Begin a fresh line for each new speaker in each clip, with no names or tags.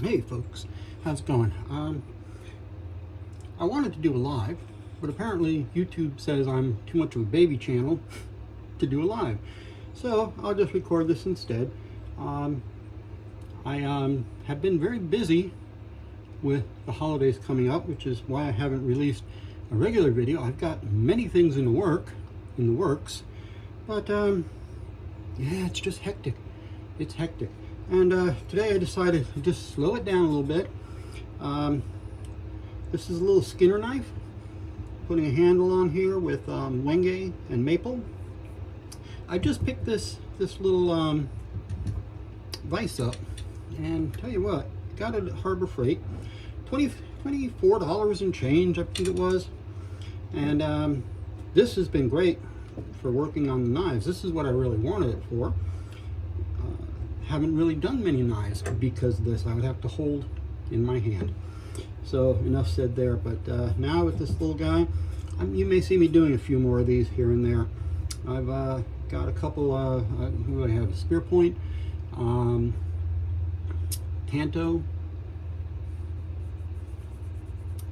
Hey folks, how's it going? I wanted to do a live, but apparently YouTube says I'm too much of a baby channel to do a live. So I'll just record this instead. I have been very busy with the holidays coming up, which is why I haven't released a regular video. I've got many things in the works, but yeah, it's just hectic. It's hectic. And today I decided to just slow it down a little bit. This is a little Skinner knife, putting a handle on here with Wenge and maple. I just picked this little vise up, and tell you what, got it at Harbor Freight, $24 and change, I think it was. And this has been great for working on the knives. This is what I really wanted it for. Haven't really done many knives because of this. I would have to hold in my hand. So enough said there. But now with this little guy, you may see me doing a few more of these here and there. I've got a couple. Who do I have? A spear point, tanto,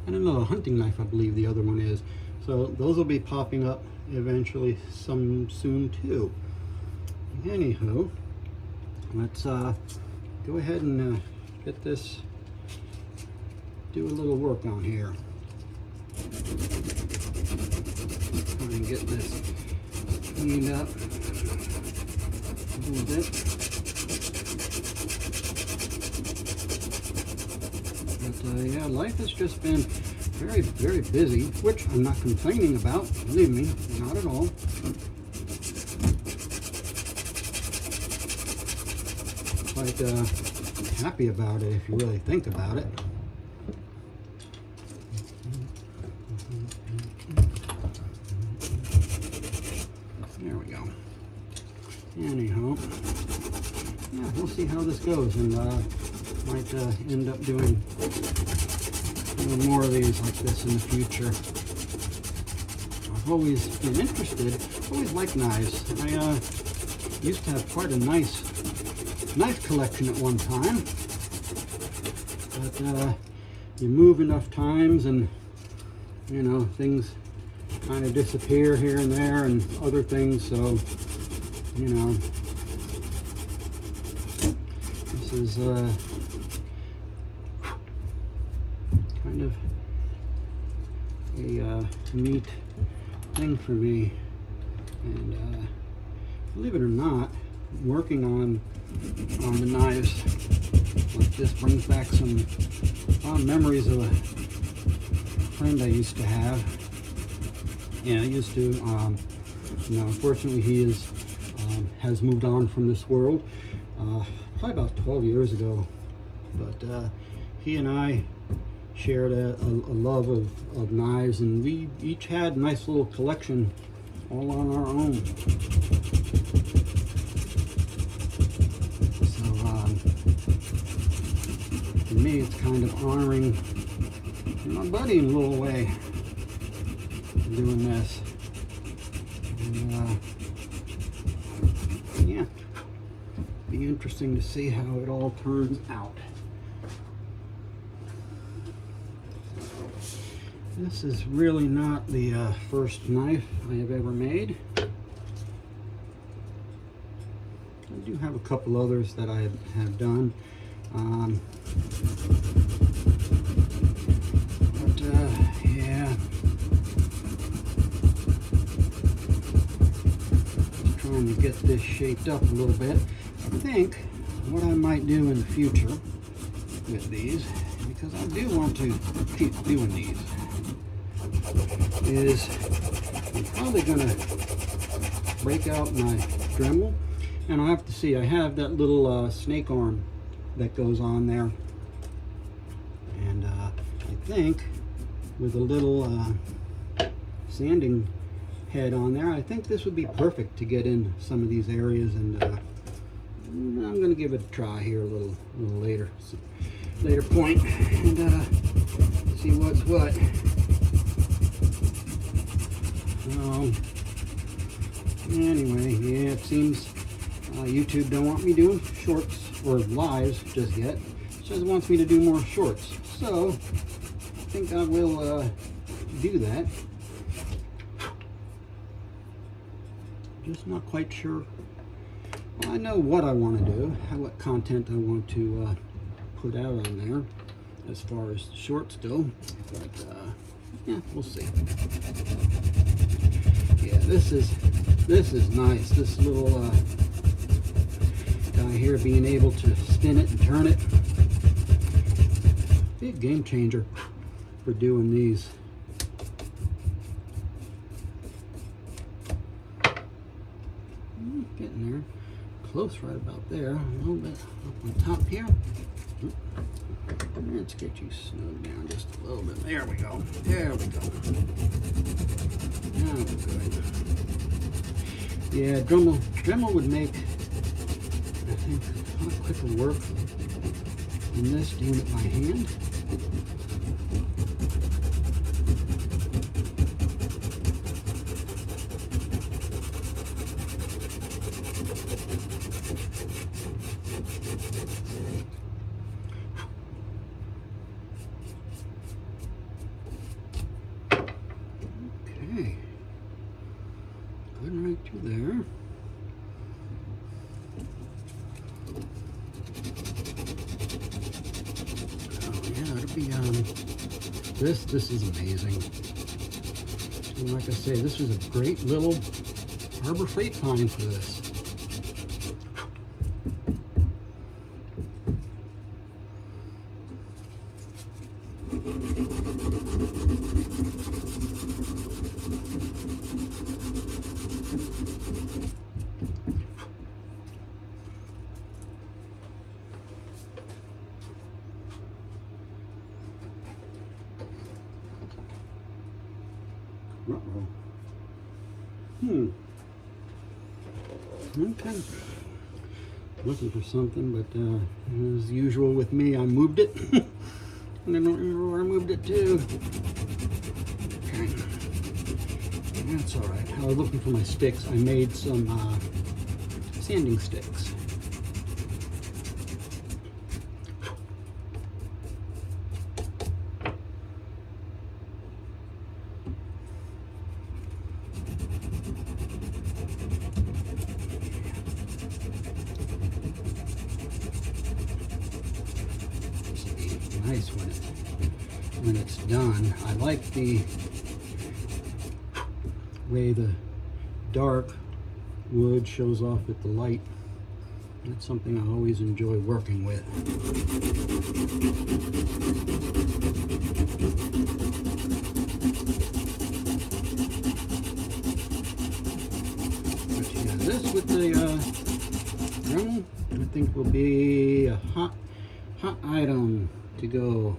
and another hunting knife. I believe the other one is. So those will be popping up eventually, some soon too. Anywho, let's go ahead and get this, do a little work on here. Try and get this cleaned up a little bit. But yeah, life has just been very, very busy, which I'm not complaining about, believe me, not at all. Quite happy about it if you really think about it. There we go. Anyhow, yeah, we'll see how this goes, and might end up doing more of these like this in the future. I've always been interested, always liked knives. I used to have quite a nice knife collection at one time, but you move enough times and you know things kind of disappear here and there and other things, so you know this is kind of a neat thing for me. And believe it or not, working on the knives like this brings back some fond memories of a friend I used to have. Yeah, I used to, you know, unfortunately he has moved on from this world, probably about 12 years ago. But he and I shared a love of knives, and we each had a nice little collection all on our own. To me, it's kind of honoring my buddy in a little way, doing this. And yeah, be interesting to see how it all turns out. This is really not the first knife I have ever made. I do have a couple others that I have done. But yeah, just trying to get this shaped up a little bit. I think what I might do in the future with these, because I do want to keep doing these, is I'm probably going to break out my Dremel, and I'll have to see. I have that little snake arm that goes on there, and I think with a little sanding head on there, I think this would be perfect to get in some of these areas. And I'm going to give it a try here a little later point, and see what's what. Anyway, yeah, it seems YouTube don't want me doing shorts or lives just yet. It just wants me to do more shorts. So I think I will do that. Just not quite sure. Well, I know what I want to do, what content I want to put out on there as far as shorts go. But yeah, we'll see. Yeah, this is nice. This little guy here, being able to spin it and turn it. Big game changer for doing these. Getting there. Close right about there. A little bit up on top here. Let's get you snowed down just a little bit. There we go. There we go. Now we're good. Yeah, Dremel would make, I think, a lot quicker work than this, doing it by hand. Okay, good right through there. Oh yeah, it'll be this is amazing. And like I say, this is a great little Harbor Freight find for this. Uh-oh. Okay. Looking for something, but as usual with me, I moved it. And I don't remember where I moved it to. Okay. That's alright. I was looking for my sticks. I made some sanding sticks. Nice when it's done. I like the way the dark wood shows off at the light. That's something I always enjoy working with. But yeah, this with the Dremel, I think will be a hot item to go.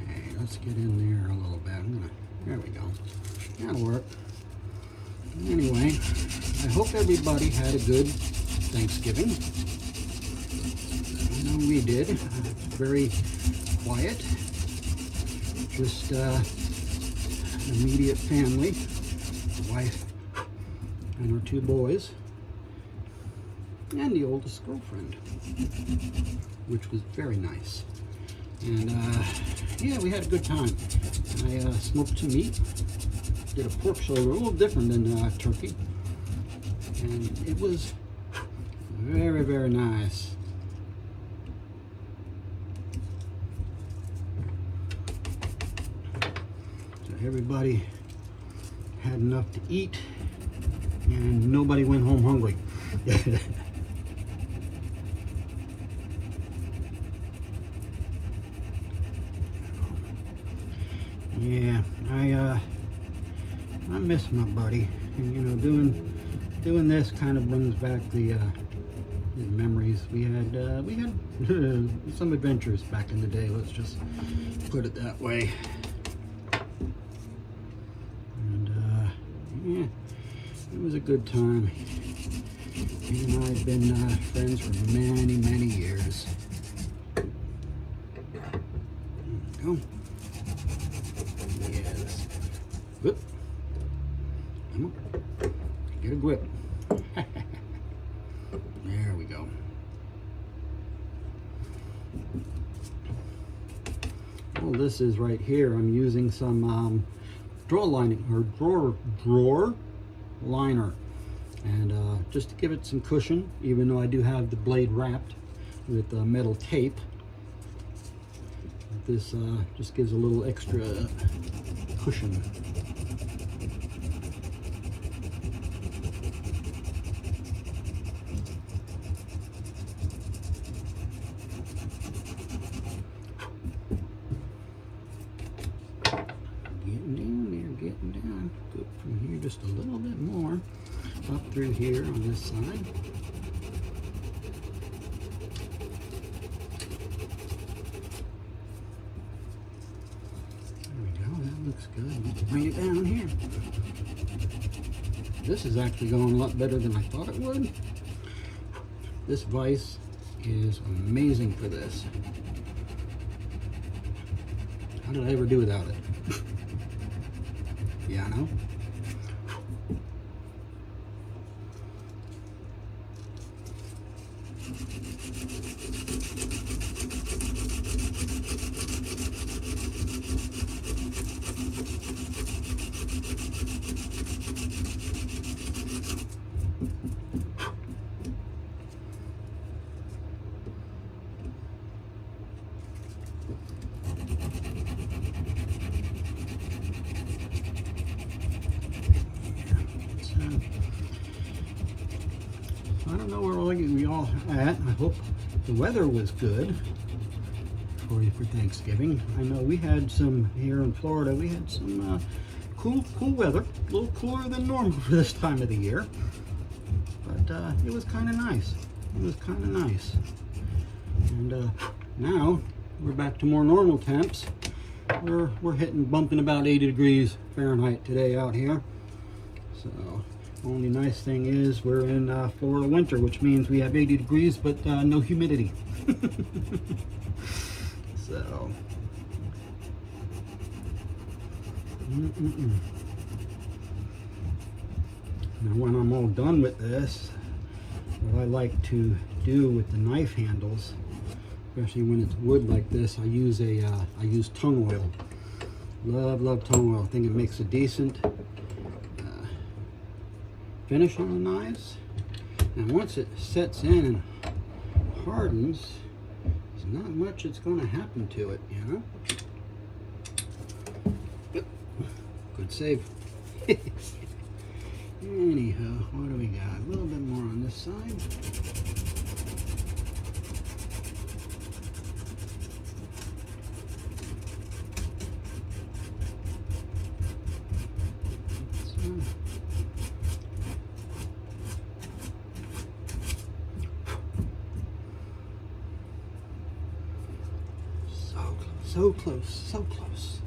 Okay, let's get in there a little bit. There we go. That'll work. Anyway, I hope everybody had a good Thanksgiving. I know we did. Very quiet. Just immediate family. The wife and her 2 boys. And the oldest girlfriend, which was very nice. And yeah, we had a good time. I smoked some meat, did a pork shoulder, a little different than turkey, and it was very, very nice. So everybody had enough to eat, and nobody went home hungry. Yeah, I miss my buddy, and you know, doing this kind of brings back the memories. We had some adventures back in the day. Let's just put it that way. And yeah, it was a good time. He and I have been friends for many, many years. There we go. Yes. Whoop. Come on. Get a grip. go. Well, this is right here. I'm using some drawer lining or drawer liner, and just to give it some cushion, even though I do have the blade wrapped with metal tape. This just gives a little extra cushion. Getting down. Go from here just a little bit more up through here on this side. There we go. That looks good. Let's bring it down here. This is actually going a lot better than I thought it would. This vise is amazing for this. How did I ever do without it? Yeah, I know. I don't know where we all at. I hope the weather was good for you for Thanksgiving. I know we had some here in Florida. We had some cool weather, a little cooler than normal for this time of the year. But it was kind of nice. It was kind of nice. And now we're back to more normal temps. We're bumping about 80 degrees Fahrenheit today out here. So. Only nice thing is we're in Florida winter, which means we have 80 degrees but no humidity. So now when I'm all done with this, what I like to do with the knife handles, especially when it's wood like this, I use tongue oil. Love tongue oil. I think it makes a decent finish on the knives, and once it sets in and hardens, there's not much that's going to happen to it, you know. Good save. Anyhow, what do we got? A little bit more on this side. So close, so close.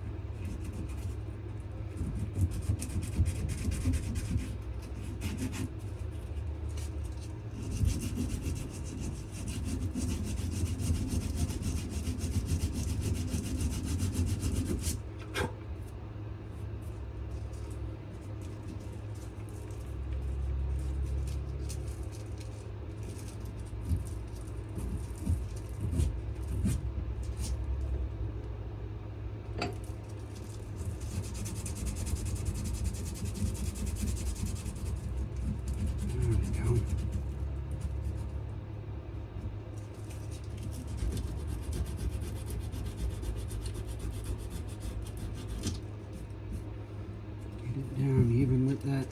Down even with that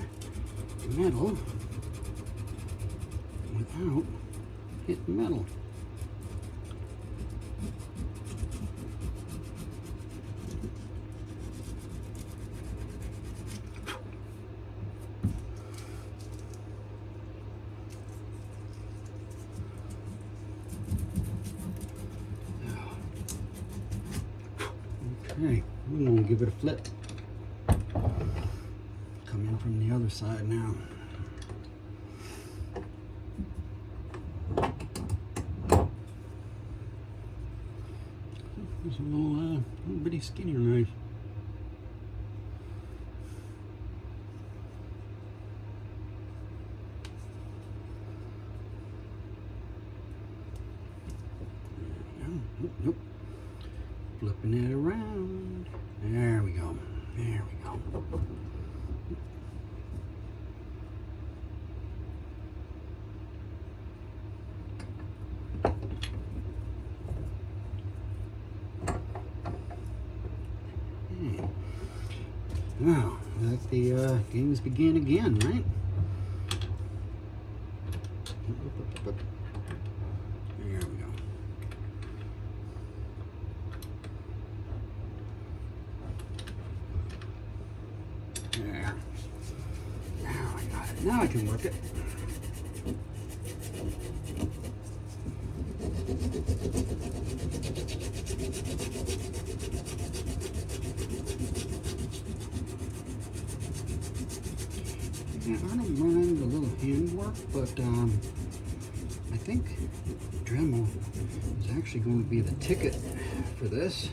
metal without hitting metal. Okay, we're going to give it a flip. Come in from the other side now. There's a little bitty skinnier knife. Nope, nope. Flipping it around. There we go. There we go. Okay. Now, let the games begin again, right? There we go. There. Now I got it. Now I can work it. Yeah, I don't mind the little handwork, but I think Dremel is actually going to be the ticket for this.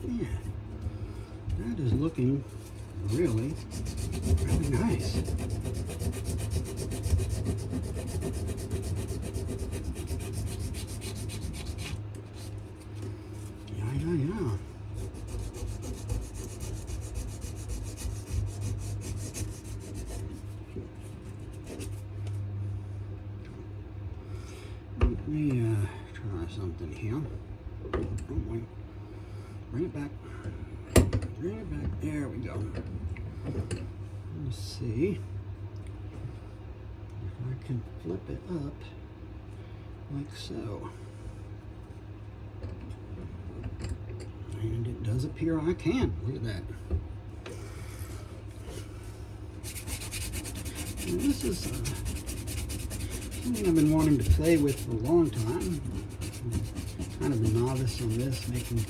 Yeah, that is looking really nice. Yeah. Let me try something here. Oh wait. Bring it back. Bring it back. There we go. Let's see if I can flip it up like so. And it does appear I can. Look at that. And this is something I've been wanting to play with for a long time. I'm kind of a novice on this, making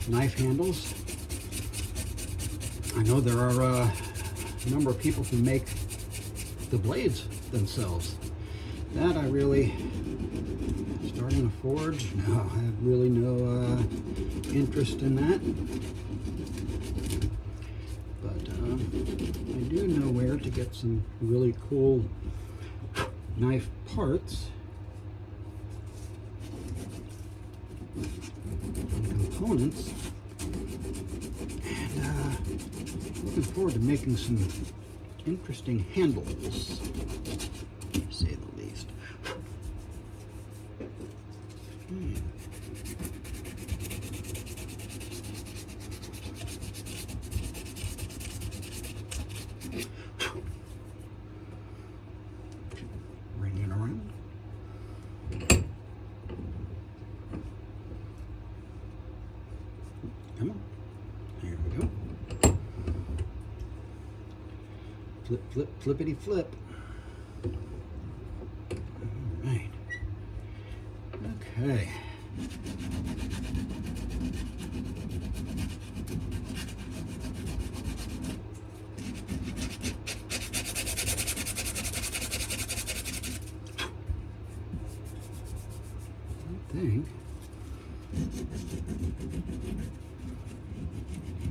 knife handles. I know there are a number of people who make the blades themselves. That I really, starting a forge, no, I have really no interest in that. But I do know where to get some really cool knife parts and components. And looking forward to making some interesting handles, to say the least. Bring it around. Come on. There we go. Flip, flip, flippity flip. All right. Okay. I think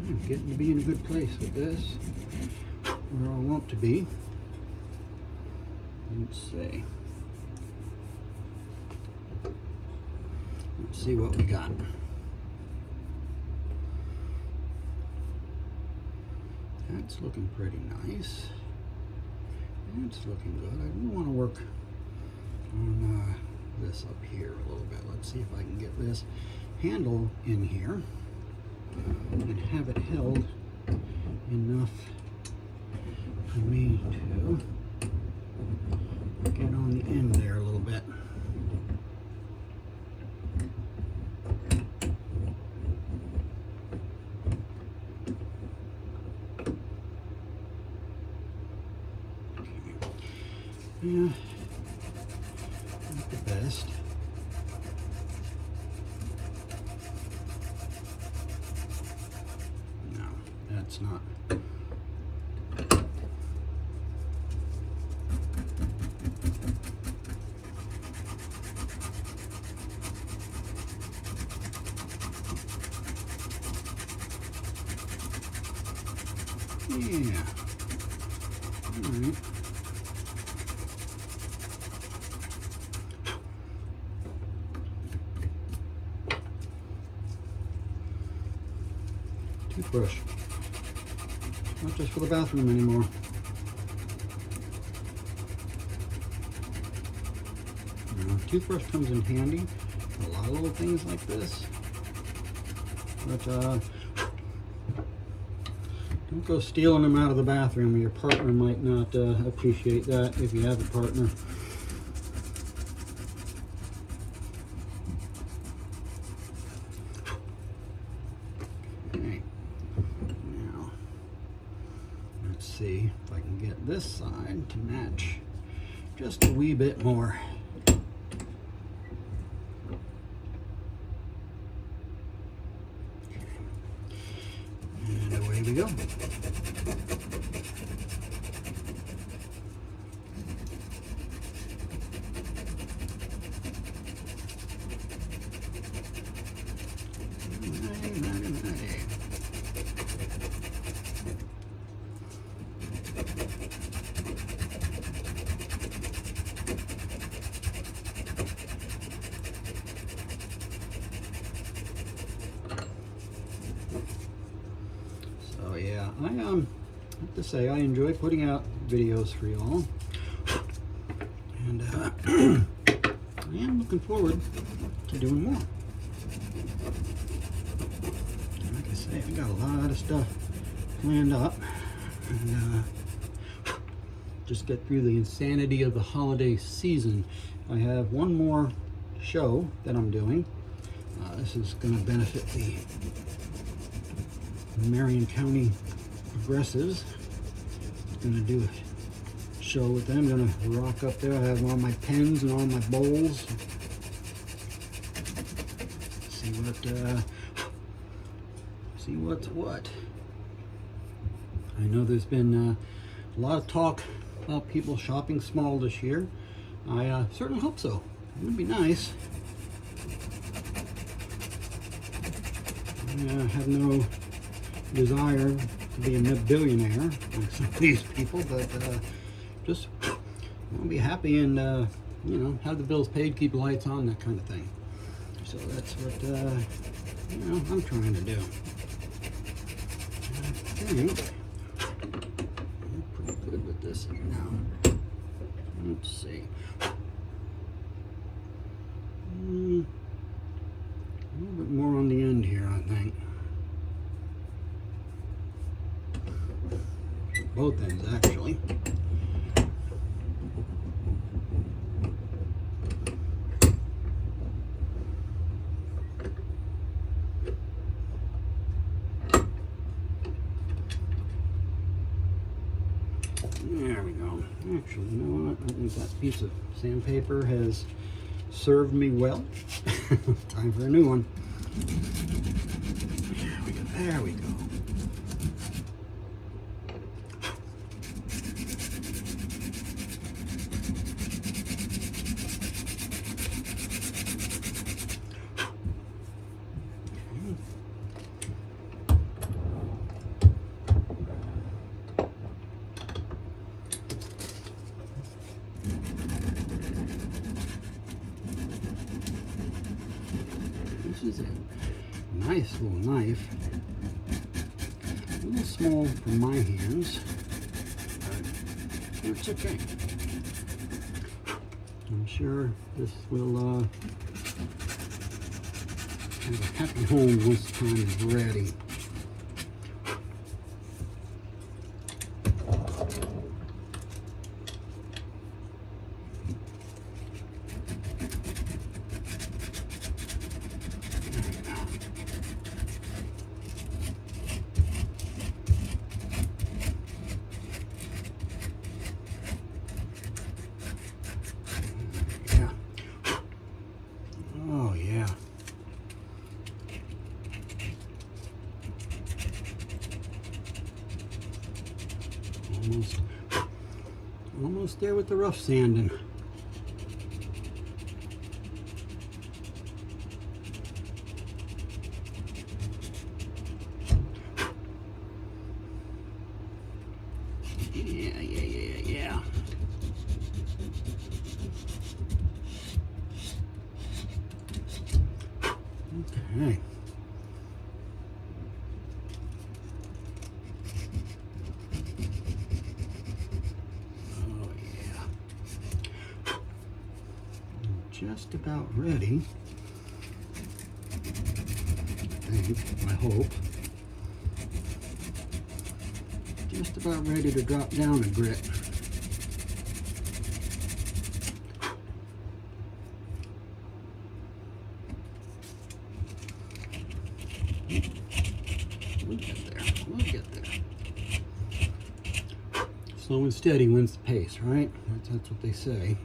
I'm getting to be in a good place with this, where I want to be. Let's see. Let's see what we got. That's looking pretty nice. That's looking good. I do want to work on this up here a little bit. Let's see if I can get this handle in here and have it held enough for me to get on the end there a little bit. Yeah, not the best. No, that's not. Yeah. All right. Toothbrush. Not just for the bathroom anymore. Toothbrush comes in handy for a lot of little things like this. But don't go stealing them out of the bathroom. Your partner might not appreciate that if you have a partner. Okay. Now, let's see if I can get this side to match just a wee bit more. And away we go. So yeah, I have to say I enjoy putting out videos for y'all, and I am looking forward to doing more. Like I say, I got a lot of stuff planned up, and just get through the insanity of the holiday season. I have one more show that I'm doing. This is going to benefit the Marion County Progressives. I'm going to do a show with them. I'm going to rock up there. I have all my pens and all my bowls. See what's what. I know there's been a lot of talk about people shopping small this year. I certainly hope so. It would be nice. I have no desire to be a billionaire like some of these people, but just want to be happy and you know, have the bills paid, keep the lights on, that kind of thing. So that's what you know, I'm trying to do. I think I'm pretty good with this now. Let's see. A little bit more on the end here, I think. Both ends, actually. There we go. Actually, you know what? I think that piece of sandpaper has served me well. Time for a new one. There we go. There we go. This is a nice little knife. A little small for my hands, but it's okay. I'm sure this will have a happy home once the time is ready. Oh yeah. Almost there with the rough sanding. Yeah. Okay. Oh yeah. I'm just about ready. I hope. Just about ready to drop down a grit. We'll get there. We'll get there. Slow and steady wins the pace, right? That's what they say.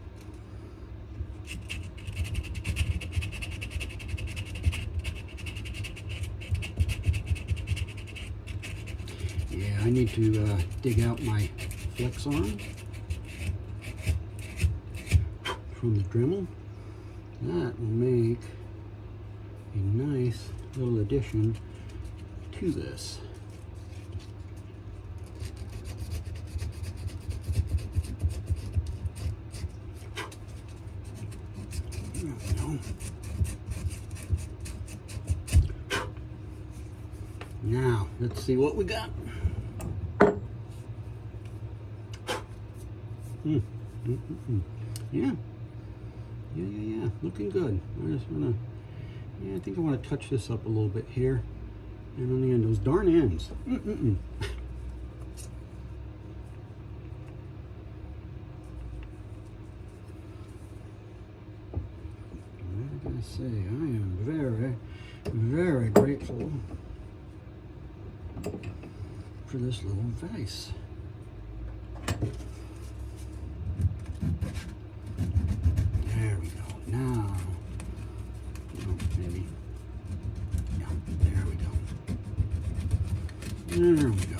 Yeah, I need to dig out my flex arm from the Dremel. That will make a nice little addition to this. There we go. Now, let's see what we got. Yeah. Looking good. I think I want to touch this up a little bit here. And on the end, those darn ends. What did I say? I am very, very grateful for this little vise. There we go. Now, maybe. Yeah, there we go. There we go.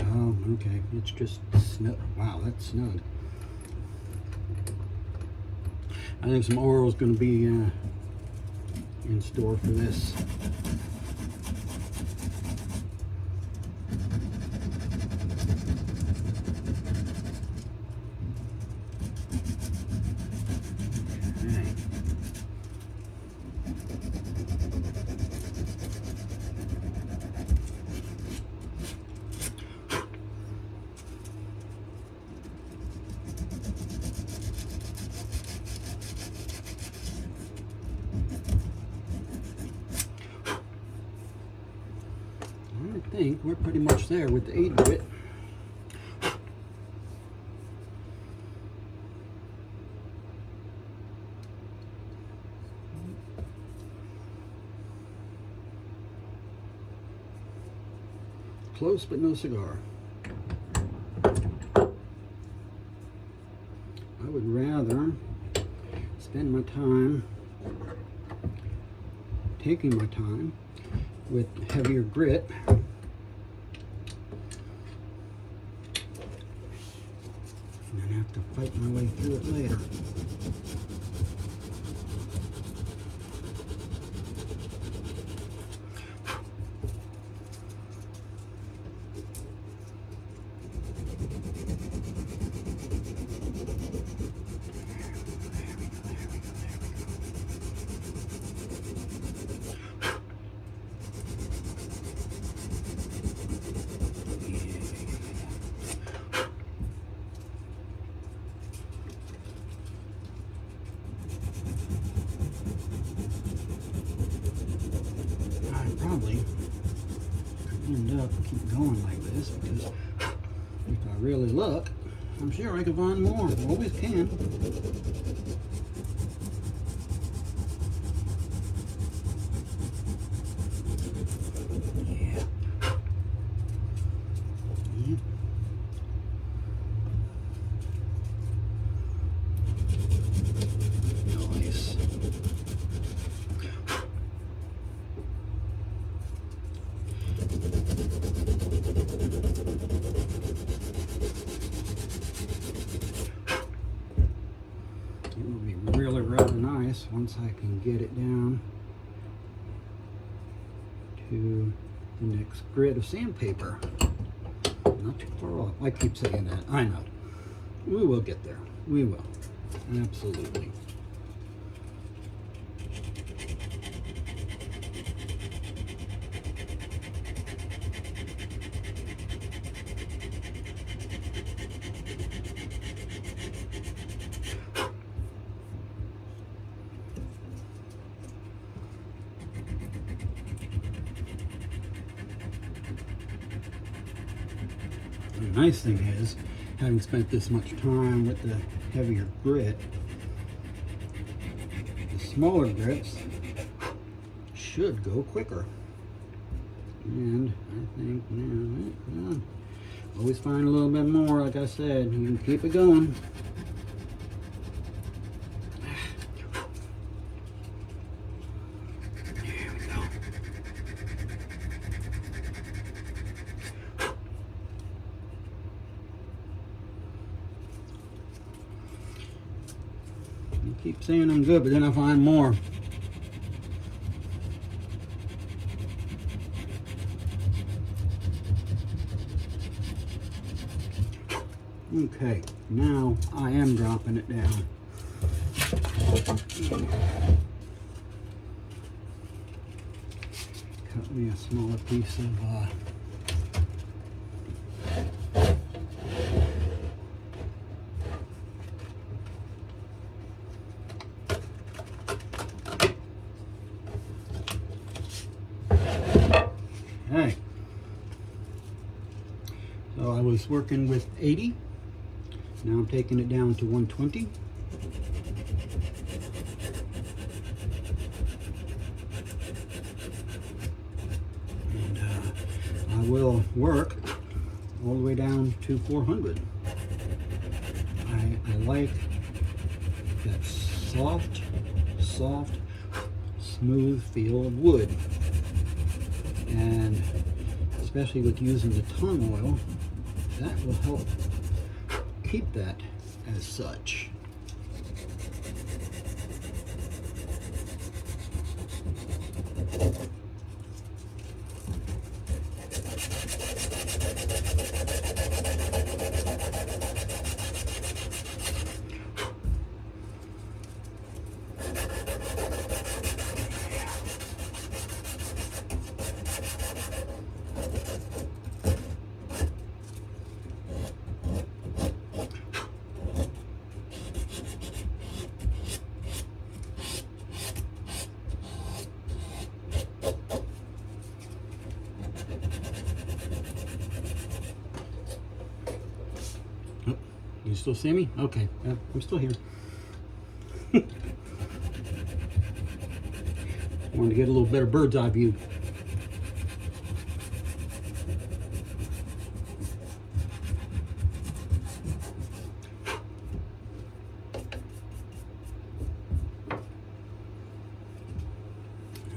Oh, okay. It's just snug. Wow, that's snug. I think some oil is going to be in store for this. I think we're pretty much there with the 8-bit. Close but no cigar. I would rather spend my time taking my time with heavier grit and then have to fight my way through it later. Probably end up keep going like this because if I really look, I'm sure I can find more. Always can. once I can get it down to the next grit of sandpaper. Not too far off. I keep saying that. I know. We will get there. We will. Absolutely. The nice thing is, having spent this much time with the heavier grit, the smaller grits should go quicker. And I think now, always find a little bit more, like I said, you can keep it going. There we go. I keep saying I'm good, but then I find more. Okay, now I am dropping it down. Cut me a smaller piece of okay. So I was working with 80. Now I'm taking it down to 120. And I will work all the way down to 400. I like that soft, smooth feel of wood. And especially with using the tongue oil, that will help keep that as such. You still see me? Okay, I'm still here. Wanted to get a little better bird's eye view.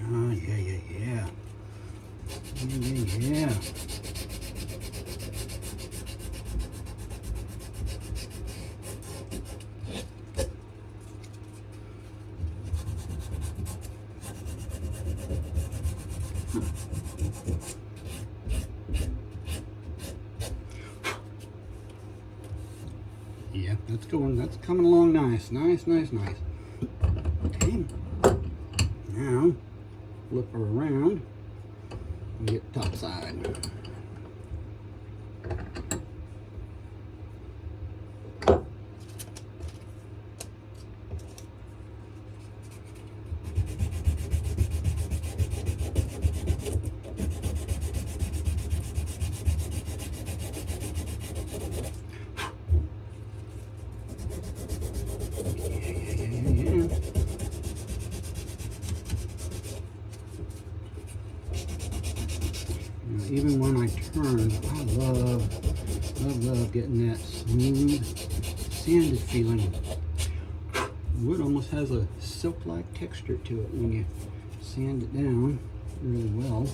Oh, yeah. Yeah, that's going, that's coming along nice. Okay, now flip her around and get top side. Even when I turn, I love getting that smooth, sanded feeling. Wood almost has a silk-like texture to it when you sand it down really well.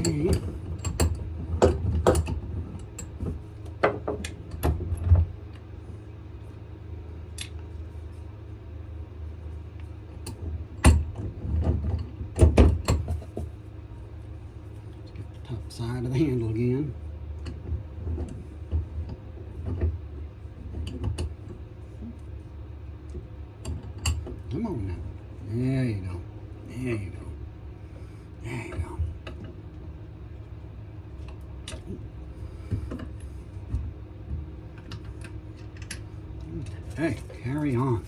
Okay. Top side of the handle again. Come on now. There you go. There you go. There you go. Okay, carry on.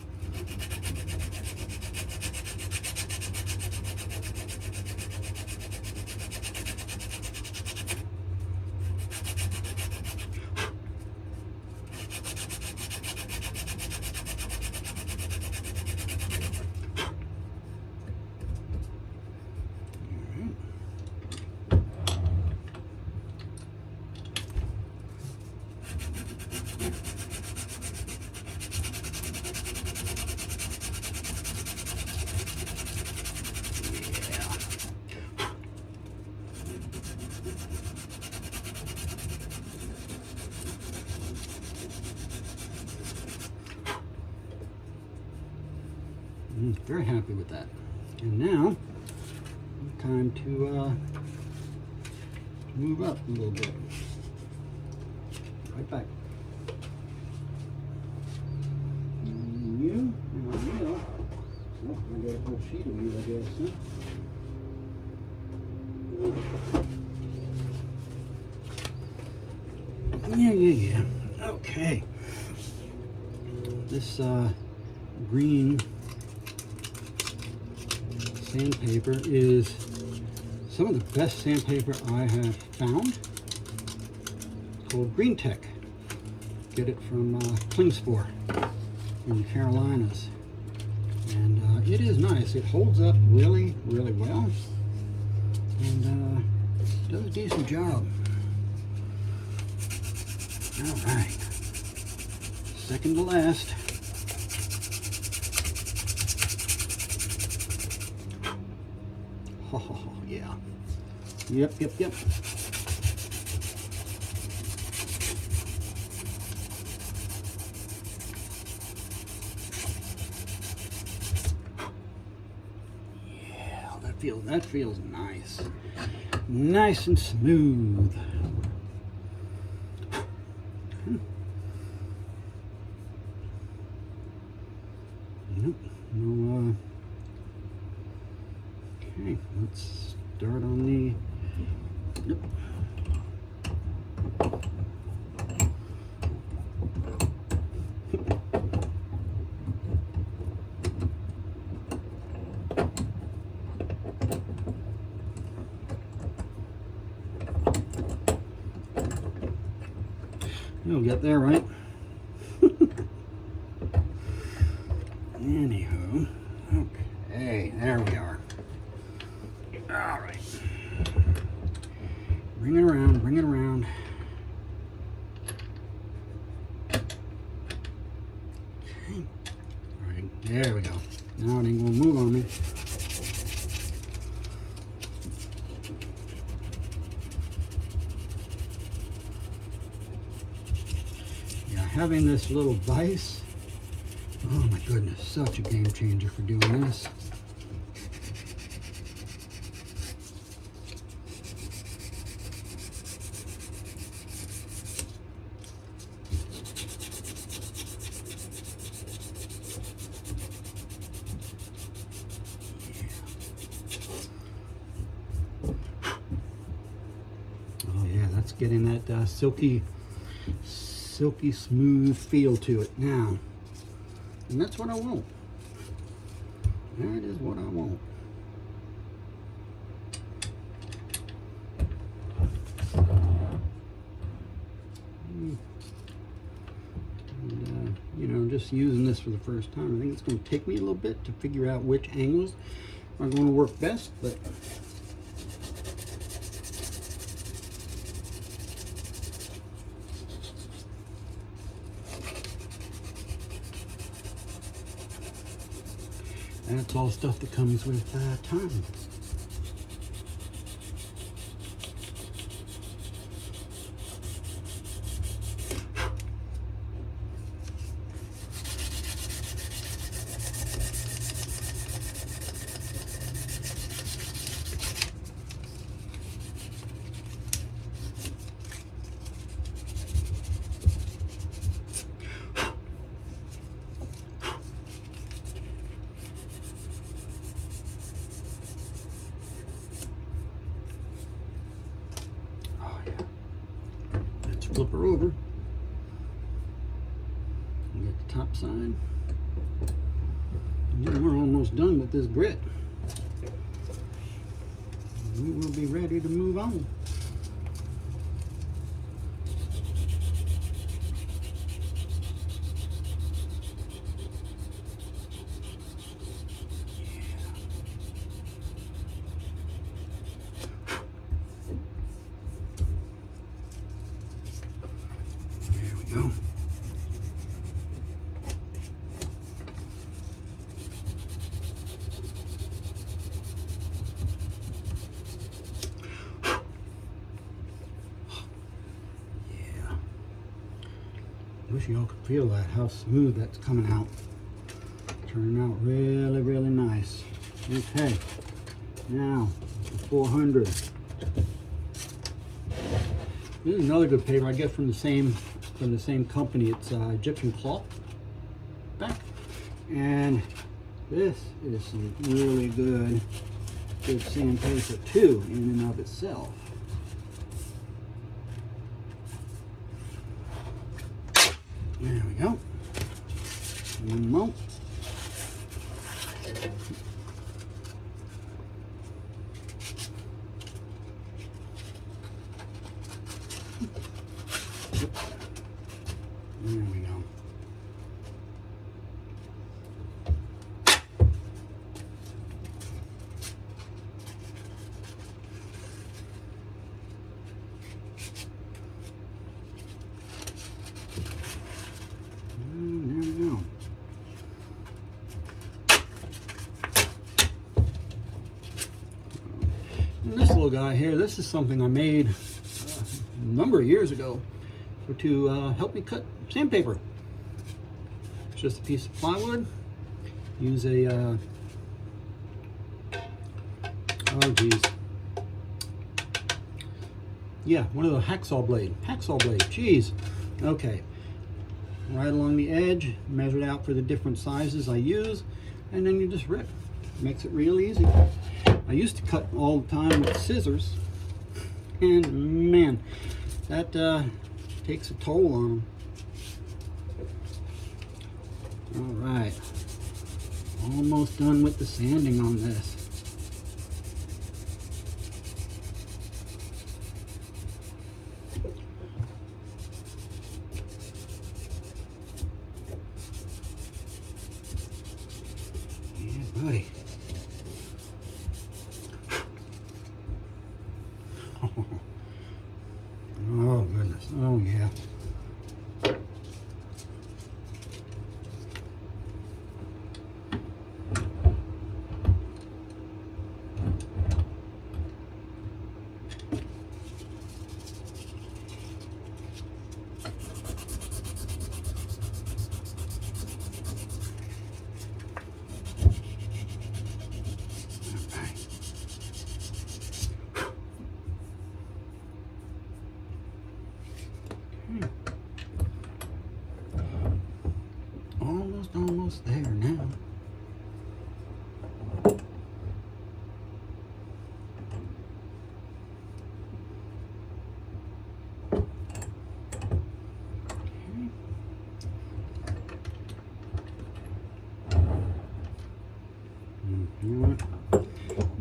Very happy with that. And now, time to move up a little bit. Right back. You, oh, I got a whole sheet of you, I guess, huh? Yeah. Okay. This green sandpaper is some of the best sandpaper I have found. It's called Green Tech. Get it from Klingspor in the Carolinas. And it is nice. It holds up really, really well. And does a decent job. All right. Second to last. Oh, yeah. Yep. Yeah, that feels nice. Nice and smooth. No, okay, let's start on the, yep. You'll get there, right? Anywho, okay, there we are. All right. Bring it around. Okay. All right, there we go. Now it ain't gonna move on me. Yeah, having this little vise, oh my goodness, such a game changer for doing this. Oh yeah, that's getting that silky smooth feel to it now. And that's what I want. That is what I want. And, you know, just using this for the first time, I think it's going to take me a little bit to figure out which angles are going to work best, but that's all stuff that comes with time. flip her over. Get the top side. And then we're almost done with this grit. We will be ready to move on. There we go. Wish y'all could feel that, how smooth that's coming out. Turning out really, really nice. Okay, now the 400. This is another good paper I get from the same company. It's Egyptian cloth back, and this is some really good sandpaper too, in and of itself. There we go. One more. There we go. And this little guy here, this is something I made a number of years ago to help me cut sandpaper. It's just a piece of plywood. Use a, oh geez. Yeah, one of the hacksaw blade, geez. Okay, right along the edge, measure it out for the different sizes I use, and then you just rip. Makes it real easy. I used to cut all the time with scissors, and man, that takes a toll on them. All right, almost done with the sanding on this. Yeah, buddy. Oh goodness, oh yeah. Almost there now.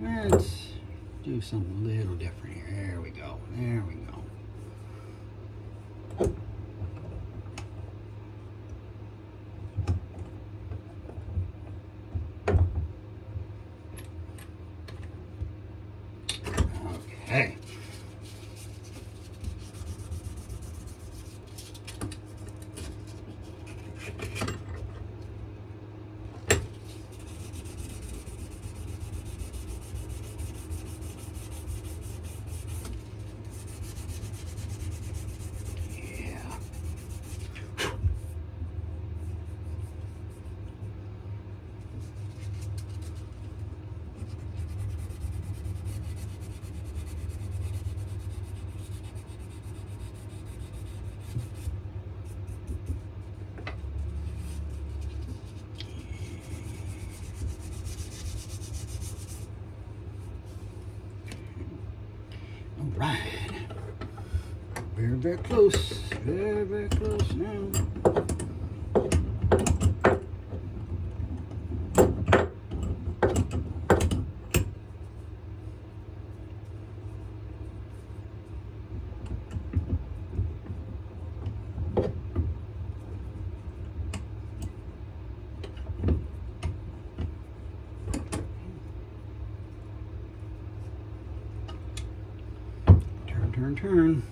Let's do something a little different here. There we go. There we go. Okay. Right. Very, very close. Very, very close now. Turn.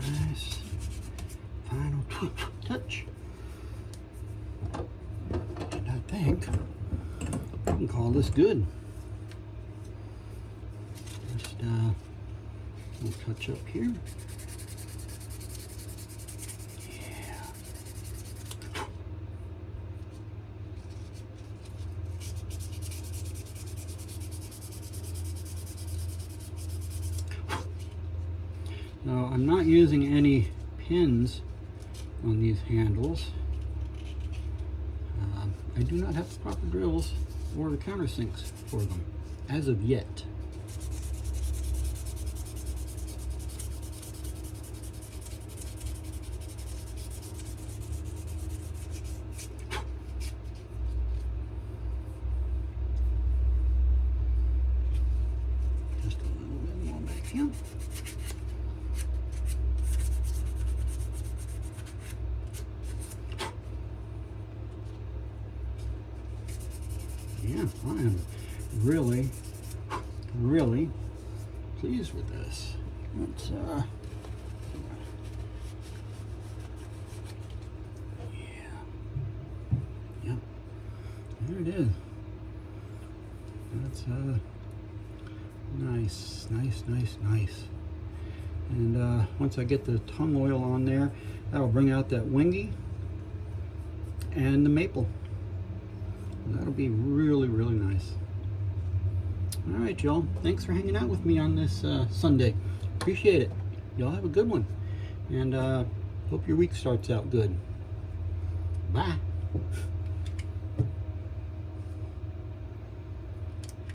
Nice. Final touch. And I think we can call this good. Just a little touch up here. Yeah. Now, I'm not using any pins on these handles. I do not have the proper drills or the countersinks for them as of yet. Just a little bit more back here. Yeah, I am really, really pleased with this. Let's, yep, there it is. That's, nice. And, once I get the tung oil on there, that'll bring out that wingy and the maple. That'll be really, really nice. All right, y'all. Thanks for hanging out with me on this Sunday. Appreciate it. Y'all have a good one. And hope your week starts out good. Bye.